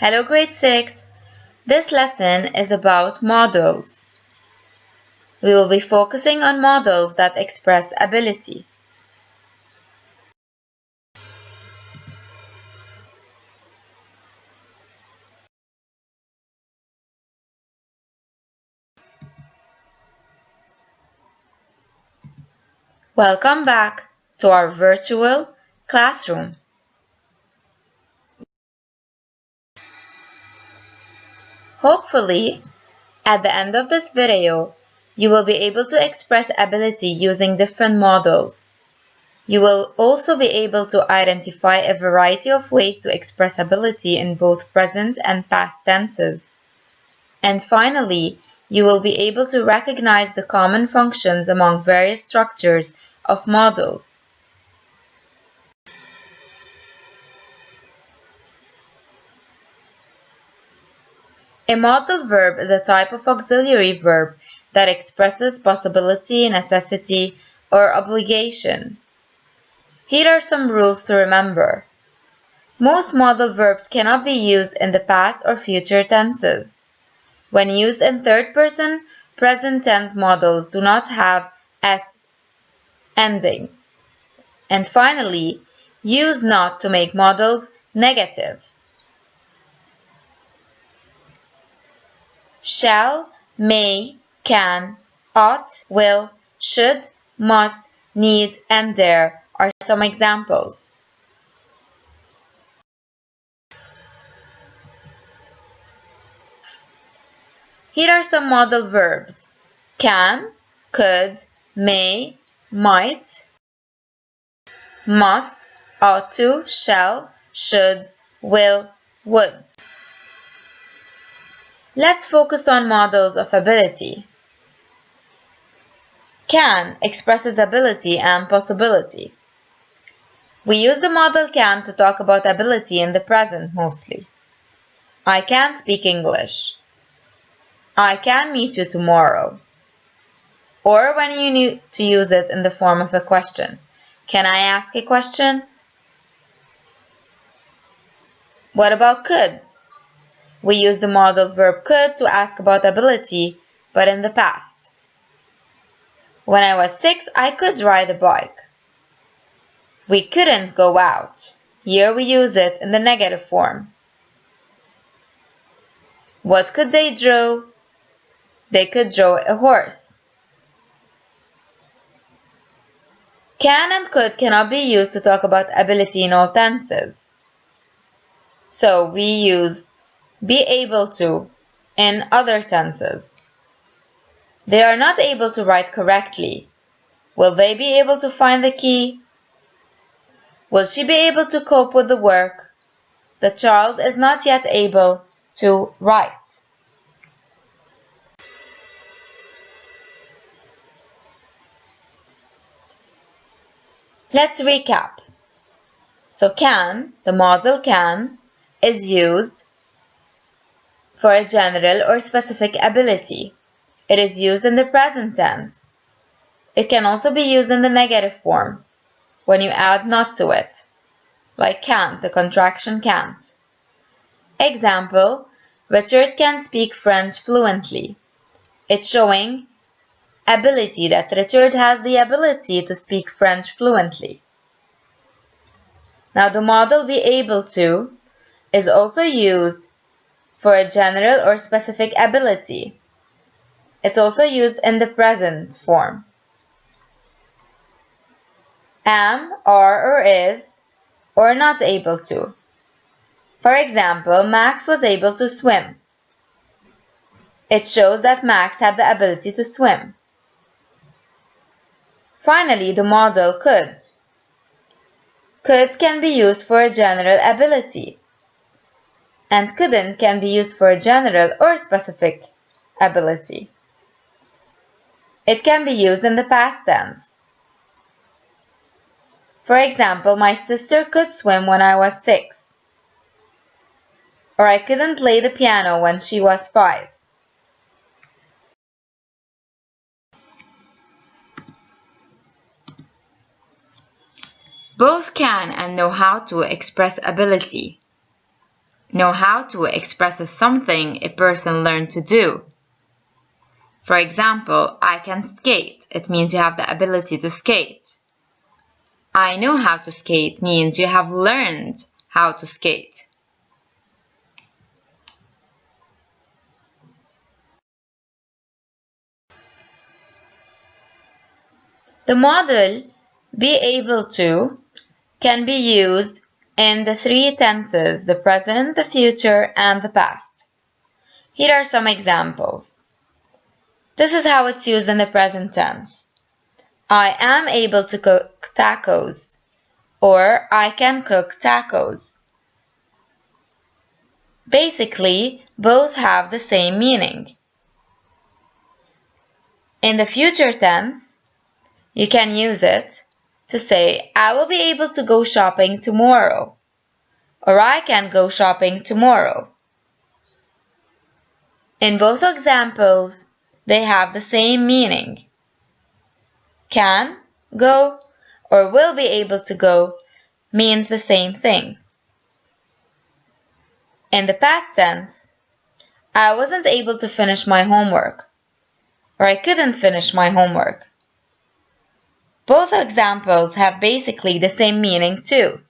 Hello grade 6. This lesson is about modals. We will be focusing on modals that express ability. Welcome back to our virtual classroom. Hopefully, at the end of this video, you will be able to express ability using different modals. You will also be able to identify a variety of ways to express ability in both present and past tenses. And finally, you will be able to recognize the common functions among various structures of modals. A modal verb is a type of auxiliary verb that expresses possibility, necessity, or obligation. Here are some rules to remember. Most modal verbs cannot be used in the past or future tenses. When used in third person, present tense modals do not have S ending. And finally, use not to make modals negative. Shall, may, can, ought, will, should, must, need, and dare are some examples. Here are some modal verbs: can, could, may, might, must, ought to, shall, should, will, would. Let's focus on modals of ability. Can expresses ability and possibility. We use the modal can to talk about ability in the present mostly. I can speak English. I can meet you tomorrow. Or when you need to use it in the form of a question. Can I ask a question? What about could? We use the modal verb could to ask about ability, but in the past. When I was 6, I could ride a bike. We couldn't go out. Here we use it in the negative form. What could they draw? They could draw a horse. Can and could cannot be used to talk about ability in all tenses. So we use be able to in other tenses. They are not able to write correctly. Will they be able to find the key? Will she be able to cope with the work? The child is not yet able to write. Let's recap. So can, the modal can, is used for a general or specific ability. It is used in the present tense. It can also be used in the negative form, when you add not to it, like can't, the contraction can't. Example, Richard can speak French fluently. It's showing ability, that Richard has the ability to speak French fluently. Now the modal be able to is also used for a general or specific ability. It's also used in the present form. Am, are, or is, or not able to. For example, Max was able to swim. It shows that Max had the ability to swim. Finally, the modal could. Could can be used for a general ability, and couldn't can be used for a general or specific ability. It can be used in the past tense. For example, my sister could swim when I was 6. Or I couldn't play the piano when she was 5. Both can and know how to express ability. know how to expresses something a person learned to do. For example, I can skate. It means you have the ability to skate. I know how to skate means you have learned how to skate. The modal be able to can be used in the three tenses, the present, the future, and the past. Here are some examples. This is how it's used in the present tense. I am able to cook tacos, or I can cook tacos. Basically, both have the same meaning. In the future tense, you can use it to say, I will be able to go shopping tomorrow, or I can go shopping tomorrow. In both examples, they have the same meaning. Can, go, or will be able to go means the same thing. In the past tense, I wasn't able to finish my homework, or I couldn't finish my homework. Both examples have basically the same meaning too.